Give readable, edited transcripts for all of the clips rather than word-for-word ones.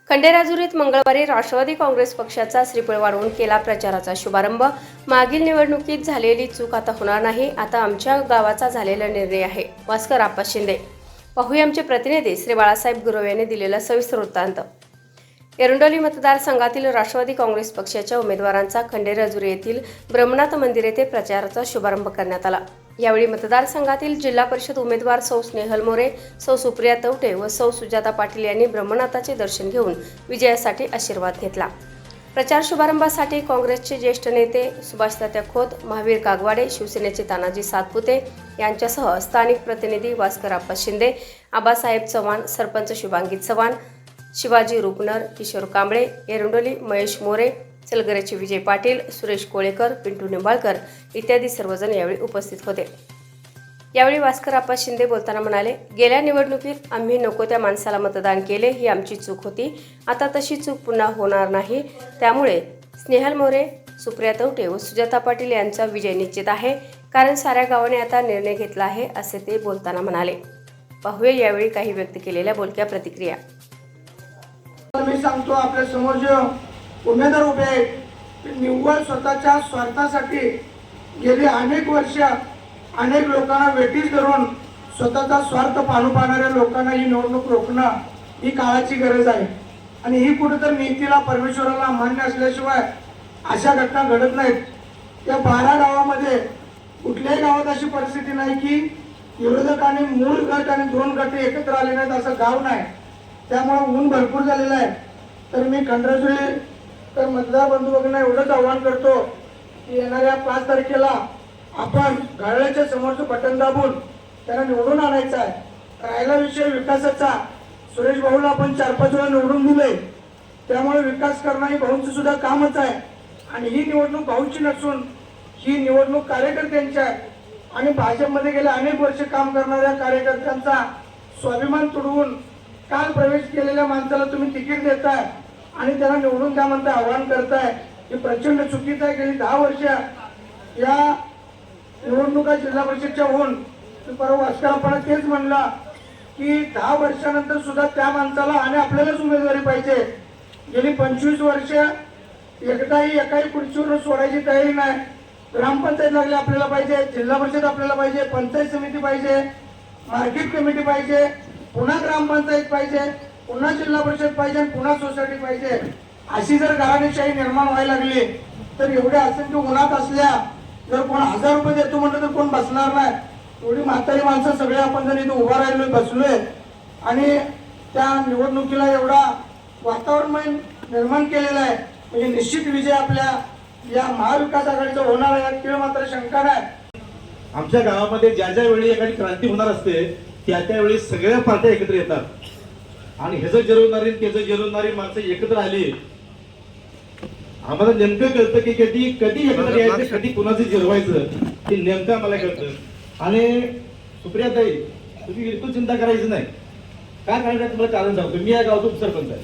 खंडेराजुरीत मंगळवारी राष्ट्रवादी काँग्रेस पक्षाचा श्रीफळ वाढवून केला प्रचाराचा शुभारंभ। मागील निवडणुकीत झालेली चूक आता होणार नाही, आता आमच्या गावाचा झालेला निर्णय आहे। भास्कर आप्पा शिंदे। पाहूया आमचे प्रतिनिधी श्री बाळासाहेब गुरव यांनी दिलेला सविस्तर वृत्तांत। एरंडोली मतदारसंघातील राष्ट्रवादी काँग्रेस पक्षाच्या उमेदवारांचा खंडेराजुरी येथील ब्रह्मनाथ मंदिर येथे प्रचाराचा शुभारंभ करण्यात आला। यावेळी मतदारसंघातील जिल्हा परिषद उमेदवार सौ स्नेहल मोरे, सौ सुप्रिया तवटे व सौ सुजाता पाटील यांनी ब्रह्मनाथाचे दर्शन घेऊन विजयासाठी आशीर्वाद घेतला। प्रचार शुभारंभासाठी काँग्रेसचे ज्येष्ठ नेते सुभाषतात्या खोत, महावीर कागवाडे, शिवसेनेचे तानाजी सातपुते यांच्यासह स्थानिक प्रतिनिधी भास्कर आप्पा शिंदे, आबासाहेब चव्हाण, सरपंच शुभांगी चव्हाण, शिवाजी रुपनर, किशोर कांबळे, एरंडोली महेश मोरे, चलगरेचे विजय पाटील, सुरेश कोळेकर, पिंटू निंबाळकर इत्यादी सर्वजण यावेळी उपस्थित होते। यावेळी भास्कर आप्पा शिंदे बोलताना म्हणाले, गेल्या निवडणुकीत आम्ही नको त्या माणसाला मतदान केले, ही आमची चूक होती। आता तशी चूक पुन्हा होणार नाही। त्यामुळे स्नेहल मोरे, सुप्रिया तवटे व सुजाता पाटील यांचा विजय निश्चित आहे, कारण साऱ्या गावाने आता निर्णय घेतला आहे, असे ते बोलताना म्हणाले। पाहूया यावेळी काही व्यक्त केलेल्या बोलक्या प्रतिक्रिया। मी सांगतो, आपल्या समोर जे उमेदवार उभे आहेत ते निव्वळ स्वतःच्या स्वार्थासाठी गेली अनेक वर्ष अनेक लोकांना वेठीस धरून स्वतःचा स्वार्थ पाहू पाहणाऱ्या लोकांना ही निवडणूक रोखणं ही काळाची गरज आहे। आणि ही कुठेतरी नीतीला, परमेश्वराला मान्य असल्याशिवाय अशा घटना घडत नाहीत। त्या 12 गावामध्ये कुठल्याही गावात अशी परिस्थिती नाही की विरोधकांनी मूळ गट आणि 2 गट एकत्र आले नाहीत, असं गाव नाही। त्यामुळे ऊन भरपूर झालेलं आहे। तर मी खंडेराजुरी तर मतदार बंधू भगिनींना एवढंच आवाहन करतो की येणाऱ्या 5 तारखेला आपण घड्याळाच्या समोरचं बटन दाबून त्यांना निवडून आणायचं आहे। राहिला विषय विकासाचा, सुरेश भाऊला आपण 4-5 वेळा निवडून दिले, त्यामुळे विकास करणं ही भाऊंचं सुद्धा कामच आहे। आणि ही निवडणूक भाऊंची नसून ही निवडणूक कार्यकर्त्यांची आहे। आणि भाजपमध्ये गेले अनेक वर्ष काम करणाऱ्या कार्यकर्त्यांचा स्वाभिमान तुडवून काल प्रवेश केलेल्या माणसाला तुम्ही तिकीट देताय आणि त्यांना निवडून द्या म्हणता आवाहन करताय, हे प्रचंड चुकीचं आहे। गेली 10 वर्ष या निवडणुका जिल्हा परिषदच्या होऊन परवा भास्करांना तेच म्हणलं की 10 वर्षानंतर सुद्धा त्या माणसाला आणि आपल्यालाच उमेदवारी पाहिजे। गेली 25 वर्ष एकदाही एकाही खुर्चीवर सोडायची तयारी नाही। ग्रामपंचायत लागली आपल्याला पाहिजे, जिल्हा परिषद आपल्याला पाहिजे, पंचायत समिती पाहिजे, मार्केट कमिटी पाहिजे, पुन्हा ग्रामपंचायत पाहिजे, पुन्हा जिल्हा परिषद पाहिजे, पुन्हा सोसायटी पाहिजे। अशी जर घराणेशाही निर्माण व्हायला लागली तर एवढ्या असंख्य उन्हात असल्या जर कोण 1000 रुपये देतो म्हटलं तर कोण बसणार नाही। एवढी म्हातारी माणसं सगळे आपण जर इथे उभा राहिलोय, बसलोय आणि त्या निवडणुकीला एवढा वातावरण निर्माण केलेलं आहे, म्हणजे निश्चित विजय आपल्या या महाविकास आघाडीचा होणार आहे, यात मात्र शंका नाही। आमच्या गावामध्ये ज्या ज्या वेळी एखादी क्रांती होणार असते त्या त्यावेळी सगळ्या पार्ट्या एकत्र येतात आणि ह्याचं जिरवणारी त्याचं जिरवणारी माणसं एकत्र आली। आम्हाला नेमकं कळतं की कधी एकत्र यायचं, कधी कुणाचं जिरवायचं ते नेमकं आम्हाला कळतं। आणि सुप्रियाताई, तुम्ही बिलकुल चिंता करायची नाही। काय करायचं तुम्हाला कारण सांगतो, मी या गावचा उपसरपंच आहे,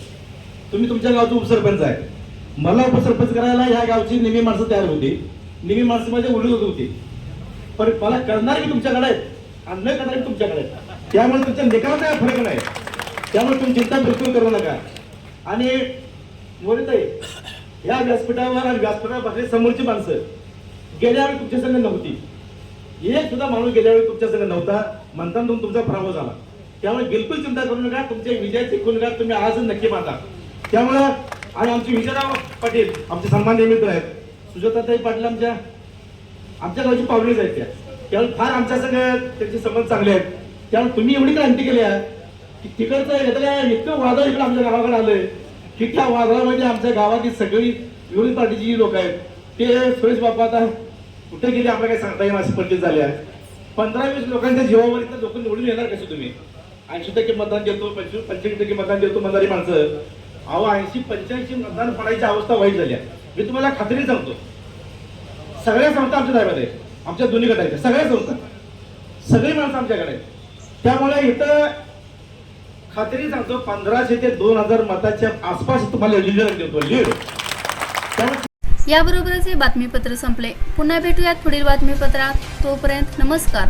तुम्ही तुमच्या गावचा उपसरपंच आहे। मला उपसरपंच करायला ह्या गावची निम्मी माणसं तयार होती, निम्मी माणसं माझ्या उलट होती, पण मला करणार की तुमच्याकडे आहेत आणि न करणार तुमच्याकडे आहेत। त्यामुळे तुमच्या निकालात काय फरक नाही, त्यामुळे तुम्ही चिंता बिलकुल करू नका। आणि मोरेताई, या व्यासपीठावर आणि व्यासपीठावर समोरची माणसं गेल्या वेळी तुमच्या संघ नव्हती, एक सुद्धा माणूस गेल्या वेळी तुमच्या संघ नव्हता, म्हणताना तुमचा पराभव झाला। त्यामुळे बिलकुल चिंता करू नका, तुमच्या विजयाची गुणगान तुम्ही आज नक्की बांधा। त्यामुळं आणि आमचे विजयराव पाटील आमचे सन्माननीय मित्र आहेत, सुजाताताई पाटील आमच्या गावची पाहुणेच आहेत, त्यामुळे फार आमच्या संघ त्यांचे संबंध चांगले आहेत। त्यामुळे तुम्ही एवढी क्रांती केली आहे की तिकडचं इतकं वादळ इकडे आमच्या गावाकडे आलंय की त्या वादळामध्ये आमच्या गावातील सगळी विरोधी पार्टीची जी लोक आहेत ते सुरेश बाप्पा आता कुठे गेले आम्हाला काही सांगता येईल, असे परिस्थिती झाली आहे। 15-20 लोकांच्या जीवावर इथं लोक निवडून येणार कसे तुम्ही? 80% मतदान देतो, 25% मतदान देतो म्हणणारी माणसं, अहो 80-85 मतदान पडायची अवस्था वाईट झाली आहे। मी तुम्हाला खात्री सांगतो, सगळ्या संस्था आमच्या ताब्यात आहेत, आमच्या दोन्ही गटाच्या सगळ्या संस्था, सगळी माणसं आमच्याकडे आहेत। त्यामुळे इथं खात्री सांगतो 1500 ते 2000 मताच्या आसपास तुम्हाला लीड देतो। याबरोबरच हे बातमीपत्र संपले। पुन्हा भेटूयात पुढील बातमीपत्रात, तोपर्यंत नमस्कार।